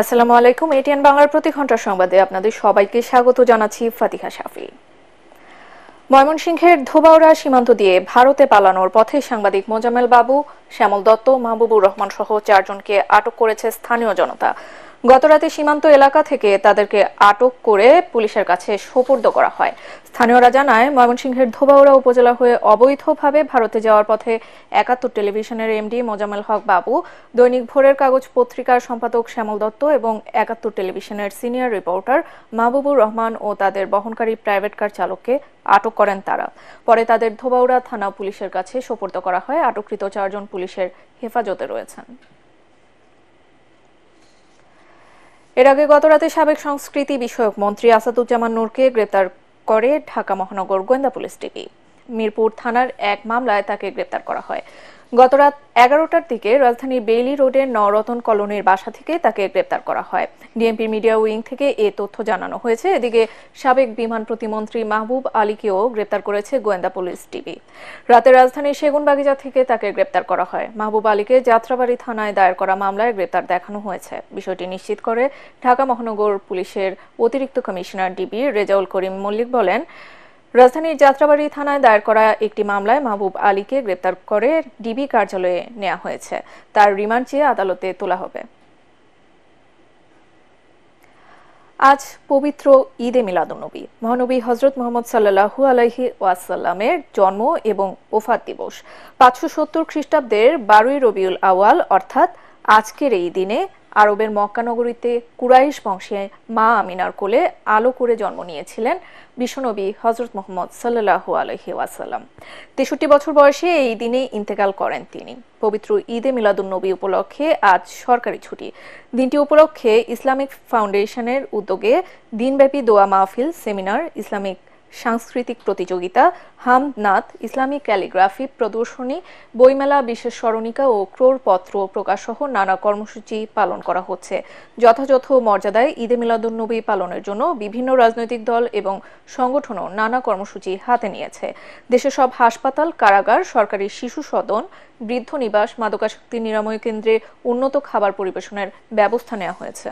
আসসালামু আলাইকুম। এটিএন বাংলার প্রতি ঘন্টার সংবাদে আপনাদের সবাইকে স্বাগত জানাচ্ছি ফাতিহা শাফি। ময়মনসিংহের ধোবাউড়া সীমান্ত দিয়ে ভারতে পালানোর পথে সাংবাদিক মোজাম্মেল বাবু, শ্যামল দত্ত, মাহবুবুর রহমান সহ 4 জনকে আটক করেছে স্থানীয় জনতা। গতরাতে সীমান্ত এলাকা থেকে তাদেরকে আটক করে পুলিশের কাছে সোপর্দ করা হয়। স্থানীয়রা জানায়, ময়মনসিংহের ধোবাউড়া উপজেলা হয়ে অবৈধভাবে ভারতে যাওয়ার পথে ৭১ টেলিভিশনের এমডি মোজাম্মেল হক বাবু, দৈনিক ভোরের কাগজ পত্রিকার সম্পাদক শ্যামল দত্ত এবং ৭১ টেলিভিশনের সিনিয়র রিপোর্টার মাহবুবুর রহমান ও তাদের বহনকারী প্রাইভেট কার চালককে আটক করেন তারা। পরে তাদের ধোবাউড়া থানা পুলিশের কাছে সোপর্দ করা হয়। আটককৃত 4 জন পুলিশের হেফাজতে রয়েছেন। এর আগে গতরাতে সাবেক সংস্কৃতি বিষয়ক মন্ত্রী আসাদুজ্জামান নূরকে গ্রেপ্তার করে ঢাকা মহানগর গোয়েন্দা পুলিশ ডিবি। মিরপুর থানার এক মামলায় তাকে গ্রেপ্তার করা হয়। গতরাত 11টার দিকে রাজধানীর বেইলি রোডের নরতন কলোনির বাসা থেকে তাকে গ্রেপ্তার করা হয়। ডিএমপি মিডিয়া উইং থেকে এ তথ্য জানানো হয়েছে। এদিকে সাবেক বিমান প্রতিমন্ত্রী মাহবুব আলীকেও গ্রেপ্তার করেছে গোয়েন্দা পুলিশ ডিবি। রাতে রাজধানীর সেগুনবাগিচা থেকে তাকে গ্রেপ্তার করা হয়। মাহবুব আলীকে যাত্রাবাড়ি থানায় দায়ের করা মামলায় গ্রেপ্তার দেখানো হয়েছে। বিষয়টি নিশ্চিত করে ঢাকা মহানগর পুলিশের অতিরিক্ত কমিশনার ডিবি রেজাউল করিম মল্লিক বলেন, রাজধানীর যাত্রাবাড়ি থানায় দায়ের করা একটি মামলায় মাহবুব আলীকে গ্রেপ্তার করে ডিবি কার্যালয়ে নেওয়া হয়েছে। তার রিমান্ড চেয়ে আদালতে তোলা হবে। আজ পবিত্র ঈদে মিলাদুন্নবী। মহানবী হযরত মুহাম্মদ সাল্লাল্লাহু আলাইহি ওয়াসাল্লামের জন্ম এবং ওফাত দিবস। 570 খ্রিস্টাব্দের 12ই রবিউল আওয়াল অর্থাৎ আজকের এই দিনে আরবের মক্কা নগরীতে কুরাইশ বংশে মা আমিনার কোলে আলো করে জন্ম নিয়েছিলেন বিশ্বনবী হযরত মুহাম্মদ সাল্লাল্লাহু আলাইহি ওয়াসাল্লাম। 63 বছর বয়সে এই দিনে ইন্তেকাল করেন তিনি। পবিত্র ঈদে মিলাদুন্নবী উপলক্ষে আজ সরকারি ছুটি। দিনটি উপলক্ষে ইসলামিক ফাউন্ডেশনের উদ্যোগে দিনব্যাপী দোয়া মাহফিল, সেমিনার, ইসলামিক সাংস্কৃতিক প্রতিযোগিতা, হামদ নাত, ইসলামিক ক্যালিগ্রাফি প্রদর্শনী, বইমেলা, বিশেষ স্মরণিকা ও ক্রোড়পত্র প্রকাশ সহ নানা কর্মসূচি পালন করা হচ্ছে। যথাযথ মর্যাদায় ঈদে মিলাদুন্নবী পালনের জন্য বিভিন্ন রাজনৈতিক দল এবং সংগঠনও নানা কর্মসূচি হাতে নিয়েছে। দেশের সব হাসপাতাল, কারাগার, সরকারি শিশু সদন, বৃদ্ধ নিবাস, মাদকাসক্তি নিরাময় কেন্দ্রে উন্নত খাবার পরিবেশনের ব্যবস্থা নেওয়া হয়েছে।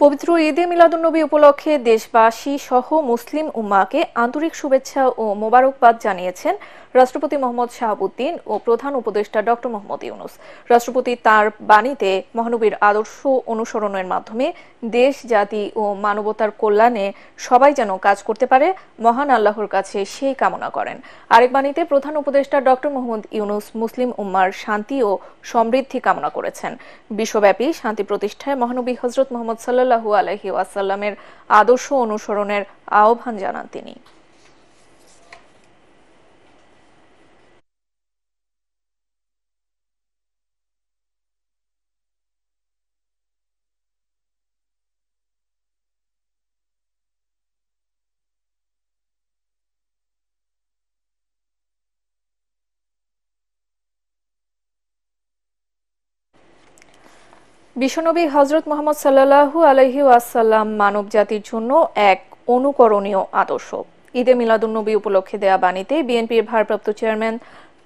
পবিত্র ঈদে মিলাদুন্নবী উপলক্ষে দেশবাসী সহ মুসলিম উম্মাহকে আন্তরিক শুভেচ্ছা ও মোবারকবাদ জানিয়েছেন রাষ্ট্রপতি মোহাম্মদ শাহাবুদ্দিন ও প্রধান উপদেষ্টা ডক্টর মোহাম্মদ ইউনূস। রাষ্ট্রপতি তাঁর বাণীতে মহানবীর আদর্শ অনুসরণের মাধ্যমে দেশ, জাতি ও মানবতার কল্যাণে সবাই যেন কাজ করতে পারে, মহান আল্লাহর কাছে সেই কামনা করেন। আরেক বাণীতে প্রধান উপদেষ্টা ডক্টর মোহাম্মদ ইউনূস মুসলিম উম্মার শান্তি ও সমৃদ্ধি কামনা করেছেন। বিশ্বব্যাপী শান্তি প্রতিষ্ঠায় মহানবী হযরত মুহাম্মদ সাল্লাল্লাহু আলাইহি ওয়াসাল্লামের আদর্শ অনুসরণের আহ্বান জানান তিনি। বিশ্বনবী হযরত মুহাম্মদ সাল্লাল্লাহু আলাইহি ওয়াসাল্লাম মানব জাতির জন্য এক অনুকরণীয় আদর্শ। ঈদে মিলাদুন্নবী উপলক্ষে দেয়া বাণীতে বিএনপির ভারপ্রাপ্ত চেয়ারম্যান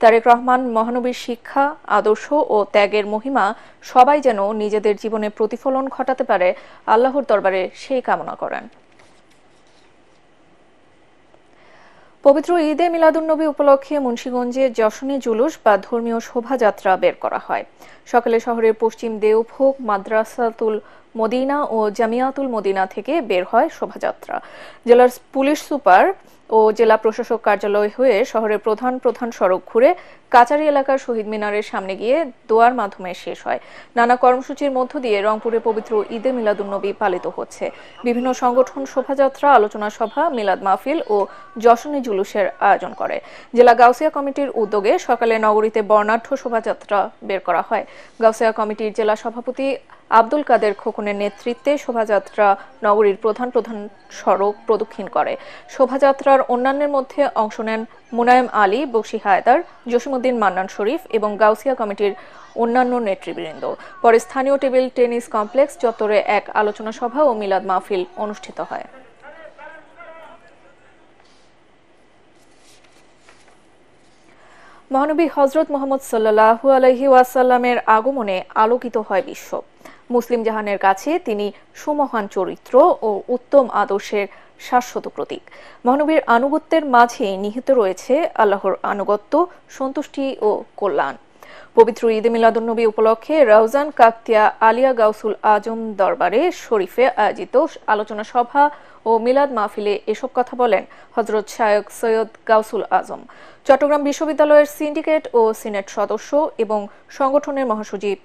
তারেক রহমান মহানবীর শিক্ষা, আদর্শ ও ত্যাগের মহিমা সবাই যেন নিজেদের জীবনে প্রতিফলন ঘটাতে পারে, আল্লাহর দরবারে সেই কামনা করেন। পবিত্র ঈদে মিলাদুন্নবী উপলক্ষে মুন্সিগঞ্জে যশনী জুলুস বা ধর্মীয় শোভাযাত্রা বের করা হয়। সকালে শহরের পশ্চিম দেওভোগ, মাদ্রাসাতুল মদিনা ও জামিয়াতুল মদিনা থেকে বের হয় শোভাযাত্রা। জেলার পুলিশ সুপার ও জেলা প্রশাসক কার্যালয় হয়ে শহরের প্রধান প্রধান সড়ক ঘুরে কাচারি এলাকার শহীদ মিনারের সামনে গিয়ে দোয়ার মাধ্যমে শেষ হয়। নানা কর্মসূচির মধ্য দিয়ে রংপুরে পবিত্র ঈদে মিলাদুন্নবী পালিত হচ্ছে। বিভিন্ন সংগঠন শোভাযাত্রা, আলোচনা সভা, মিলাদ মাহফিল ও যশনী জুলুসের আয়োজন করে। জেলা গাউসিয়া কমিটির উদ্যোগে সকালে নগরীতে বর্ণাঢ্য শোভাযাত্রা বের করা হয়। গাউসিয়া কমিটির জেলা সভাপতি আব্দুল কাদের খোকনের নেতৃত্বে শোভাযাত্রা নগরীর প্রধান প্রধান সড়ক প্রদক্ষিণ করে। শোভাযাত্রার অন্যান্যের মধ্যে অংশ নেন মুনায়েম আলী, বকশী হায়দার, জসিমউদ্দিন মান্নান শরীফ এবং গাউসিয়া কমিটির অন্যান্য নেতৃবৃন্দ। পরে স্থানীয় টেবিল টেনিস কমপ্লেক্স চত্বরে এক আলোচনা সভা ও মিলাদ মাহফিল অনুষ্ঠিত হয়। মহানবী হযরত মুহাম্মদ সাল্লাল্লাহু আলাইহি ওয়াসাল্লামের আগমনে আলোকিত হয় বিশ্ব। মুসলিম জাহানের কাছে তিনি সুমহান চরিত্র ও উত্তম আদর্শের শাশ্বত প্রতীক। মহানবীর আনুগত্যের মাঝে নিহিত রয়েছে আল্লাহর আনুগত্য, সন্তুষ্টি ও কল্যাণ। পবিত্র ঈদে মিলাদুন্নবী উপলক্ষে রাউজান কাকতিয়া আলিয়া গাউসুল আজম দরবারে শরীফে আয়োজিত আলোচনা সভা ও মিলাদ মাহফিলে এসব কথা বলেন হযরত শায়খ সৈয়দ গাউসুল আজম। চট্টগ্রাম বিশ্ববিদ্যালয়ের সিন্ডিকেট ও সিনেট সদস্য এবং সংগঠনের মহাসচিব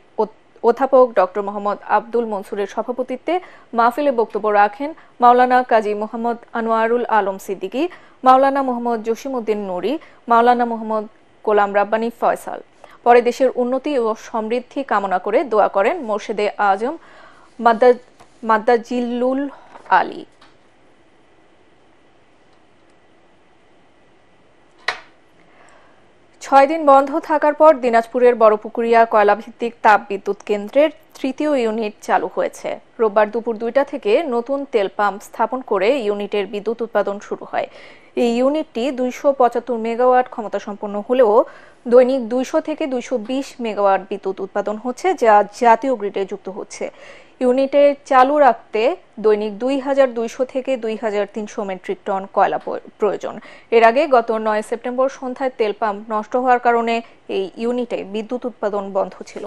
অধ্যাপক ডক্টর মোহাম্মদ আব্দুল মনসুরের সভাপতিত্বে মাহফিলে বক্তব্য রাখেন মাওলানা কাজী মোহাম্মদ আনোয়ারুল আলম সিদ্দিকী, মাওলানা মোহাম্মদ জসিমউদ্দিন নুরী, মাওলানা মোহাম্মদ গোলাম রাব্বানী ফয়সাল। পরে দেশের উন্নতি ও সমৃদ্ধি কামনা করে দোয়া করেন মোর্শেদে আজম মাদ্দাজিল্লুল আলী। ছয় দিন বন্ধ থাকার পর দিনাজপুরের বড়পুকুরিয়া কয়লাভিত্তিক তাপ বিদ্যুৎ কেন্দ্রের তৃতীয় ইউনিট চালু হয়েছে। রোববার দুপুর 2টা থেকে নতুন তেল পাম্প স্থাপন করে ইউনিটের বিদ্যুৎ উৎপাদন শুরু হয়। এই ইউনিটটি 275 মেগাওয়াট ক্ষমতা সম্পন্ন হলেও দৈনিক 200 থেকে 220 মেগাওয়াট বিদ্যুৎ উৎপাদন হচ্ছে, যা জাতীয় গ্রিডে যুক্ত হচ্ছে। ইউনিটে চালু রাখতে দৈনিক 2200 থেকে 2300 মেট্রিক টন কয়লা প্রয়োজন। এর আগে গত 9 সেপ্টেম্বর সন্ধ্যায় তেল পাম্প নষ্ট হওয়ার কারণে এই ইউনিটে বিদ্যুৎ উৎপাদন বন্ধ ছিল।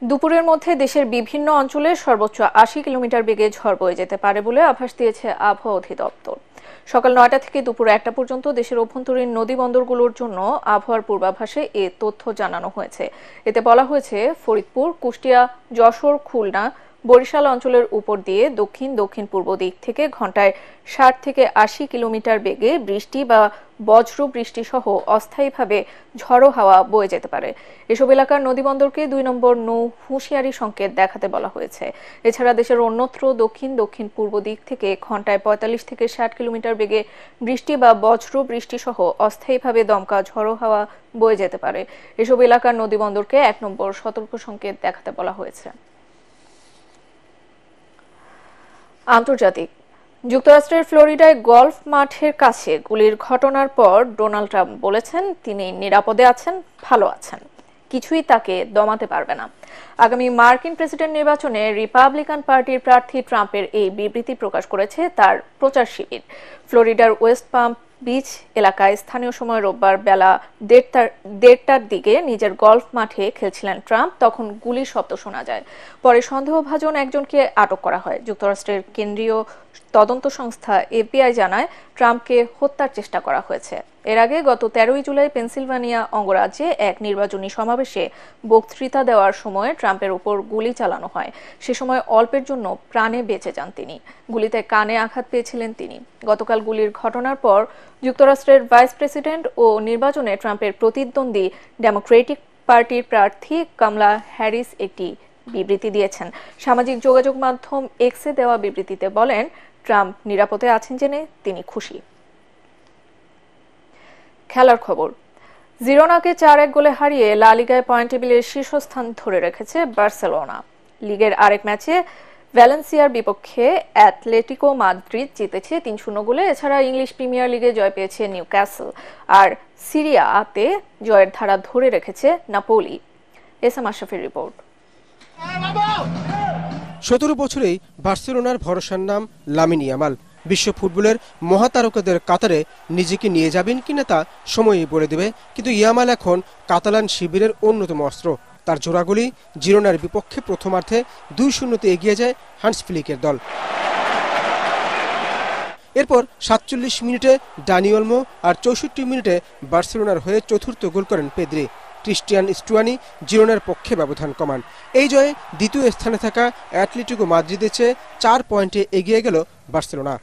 দুপুরের মধ্যে দেশের বিভিন্ন অঞ্চলে সর্বোচ্চ 80 কিলোমিটার বেগে ঝড় বয়ে যেতে পারে বলে আভাস দিয়েছে আবহাওয়া অধিদপ্তর। সকাল 9টা থেকে দুপুর 1টা পর্যন্ত দেশের অভ্যন্তরীণ নদী বন্দরগুলোর জন্য আবহাওয়ার পূর্বাভাসে এ তথ্য জানানো হয়েছে। এতে বলা হয়েছে, ফরিদপুর, কুষ্টিয়া, যশোর, খুলনা, বরিশাল অঞ্চলের উপর দিয়ে দক্ষিণ দক্ষিণ পূর্ব দিক থেকে ঘন্টায় 60 থেকে 80 কিলোমিটার বেগে বৃষ্টি বা বজ্র বৃষ্টি সহ অস্থায়ীভাবে ঝড়ো হাওয়া বয়ে যেতে পারে। এসব এলাকার নদীবন্দরকে 2 নম্বর নৌ হুঁশিয়ারি সংকেত দেখাতে বলা হয়েছে। এছাড়া দেশের অন্যত্র দক্ষিণ দক্ষিণ পূর্ব দিক থেকে ঘন্টায় 45 থেকে 60 কিলোমিটার বেগে বৃষ্টি বা বজ্র বৃষ্টি সহ অস্থায়ীভাবে দমকা ঝড়ো হাওয়া বয়ে যেতে পারে। এসব এলাকার নদীবন্দরকে 1 নম্বর সতর্ক সংকেত দেখাতে বলা হয়েছে। আন্তর্জাতিক। যুক্তরাষ্ট্রের ফ্লোরিডায় গলফ মাঠের কাছে গুলির ঘটনার পর ডোনাল্ড ট্রাম্প বলেছেন তিনি নিরাপদে আছেন, ভালো আছেন, কিছুই তাকে দমাতে পারবে না। আগামী মার্কিন প্রেসিডেন্ট নির্বাচনে রিপাবলিকান পার্টির প্রার্থী ট্রাম্পের এই বিবৃতি প্রকাশ করেছে তার প্রচার শিবির। ফ্লোরিডার ওয়েস্ট পাম বিচ এলাকায় স্থানীয় সময় রোববার বেলা 1:30টার দিকে নিজের গলফ মাঠে খেলছিলেন ট্রাম্প। তখন গুলির শব্দ শোনা যায়। পরে সন্দেহভাজন একজনকে আটক করা হয়। যুক্তরাষ্ট্রের কেন্দ্রীয় তদন্ত সংস্থা এফবিআই জানায় ট্রাম্পকে হত্যার চেষ্টা করা হয়েছে। এর আগে গত 13 জুলাই পেনসিলভানিয়া অঙ্গরাজ্যে এক নির্বাচনী সমাবেশে বক্তৃতা দেওয়ার সময় ট্রাম্পের উপর গুলি চালানো হয়। সে সময় অল্পের জন্য প্রাণে বেঁচে যান তিনি। গুলিতে কানে আঘাত পেয়েছিলেন তিনি। গতকাল গুলির ঘটনার পর যুক্তরাষ্ট্রের ভাইস প্রেসিডেন্ট ও নির্বাচনে ট্রাম্পের প্রতিদ্বন্দ্বী ডেমোক্রেটিক পার্টির প্রার্থী কামলা হ্যারিস একটি বিবৃতি দিয়েছেন। সামাজিক যোগাযোগ মাধ্যম এক্সে দেওয়া বিবৃতিতে বলেন, ট্রাম্প নিরাপদে আছেন জেনে তিনি খুশি। খেলার খবর। জিরোনাকে 4-1 গোলে হারিয়ে লা লিগায় পয়েন্ট টেবিলের শীর্ষস্থান ধরে রেখেছে বার্সেলোনা। লিগের আরেক ম্যাচে ভ্যালেন্সিয়ার বিপক্ষে অ্যাটলেটিকো মাদ্রিদ জিতেছে 3-0 গোলে। এছাড়া ইংলিশ প্রিমিয়ার লিগে জয় পেয়েছে নিউক্যাসল, আর সিরিয়া আতে জয়ের ধারা ধরে রেখেছে নাপোলি। SM আশরাফের report. 17 বছরেই বার্সেলোনার ভরসার নাম লামিন ইয়ামাল। বিশ্ব ফুটবলের মহাতারকাদের কাতারে নিজেকে নিয়ে যাবেন কিনা তা সময়ই বলে দেবে, কিন্তু ইয়ামাল এখন কাতালান শিবিরের অন্যতম অস্ত্র। তার জোড়াগুলি জিরোনার বিপক্ষে প্রথমার্ধে 2-0 এগিয়ে যায় হান্স ফ্লিকের দল। এরপর 47 মিনিটে ডানি ওলমো আর 64 মিনিটে বার্সেলোনার হয়ে চতুর্থ গোল করেন পেদ্রি। ক্রিস্টিয়ান স্টুয়ানি জিরোনার পক্ষে ব্যবধান কমান। এই জয়ে দ্বিতীয় স্থানে থাকা অ্যাটলেটিকো মাদ্রিদের চেয়ে 4 পয়েন্টে এগিয়ে গেল বার্সেলোনা।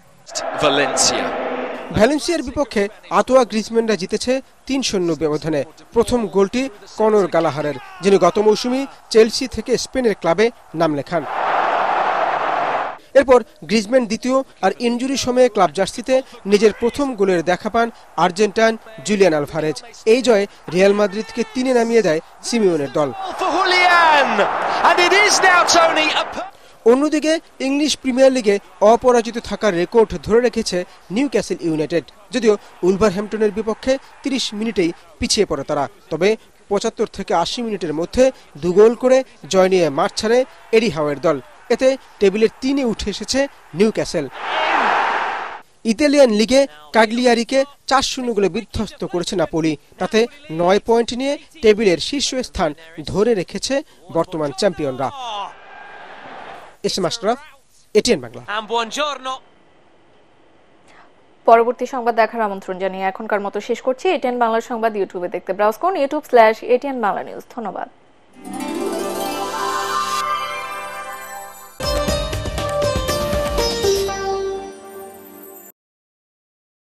ভ্যালেন্সিয়ার বিপক্ষে আতোয়া গ্রিজম্যানরা জিতেছে 3-0 ব্যবধানে। প্রথম গোলটি কনর গালাহারের, যিনি গত মৌসুমে চেলসি থেকে স্পেনের ক্লাবে নাম লেখান। এরপর গ্রিজম্যান দ্বিতীয় আর ইনজুরি সময়ে ক্লাব জার্সিতে নিজের প্রথম গোলের দেখা পান আর্জেন্টাইন জুলিয়ান আলভারেজ। এই জয়ে রিয়াল মাদ্রিদকে 3-এ নামিয়ে দেয় সিমিওনের দল। অন্যদিকে ইংলিশ প্রিমিয়ার লিগে অপরাজিত থাকার রেকর্ড ধরে রেখেছে নিউক্যাসল ইউনাইটেড। যদিও উলভারহ্যাম্পটনের বিপক্ষে 30 মিনিটেই পিছিয়ে পড়ে তারা, তবে 75 থেকে 80 মিনিটের মধ্যে 2 গোল করে জয় নিয়ে মাঠ ছাড়ে এডি হাওয়ের দল। এতে টেবিলের 3-এ উঠে এসেছে নিউক্যাসল। ইতালিয়ান লিগে কাগলিয়ারিকে 4-0 গোলে বিধ্বস্ত করেছে নাপোলি। তাতে 9 পয়েন্ট নিয়ে টেবিলের শীর্ষস্থান ধরে রেখেছে বর্তমান চ্যাম্পিয়নরা। SM Ashraf, ATN Bangla. পরবর্তী সংবাদ দেখার আমন্ত্রণ জানিয়ে এখনকার মতো শেষ করছি। এটিএন বাংলার সংবাদ ইউটিউবে দেখতে ব্রাউজ করুন youtube/ATN Bangla News। ধন্যবাদ।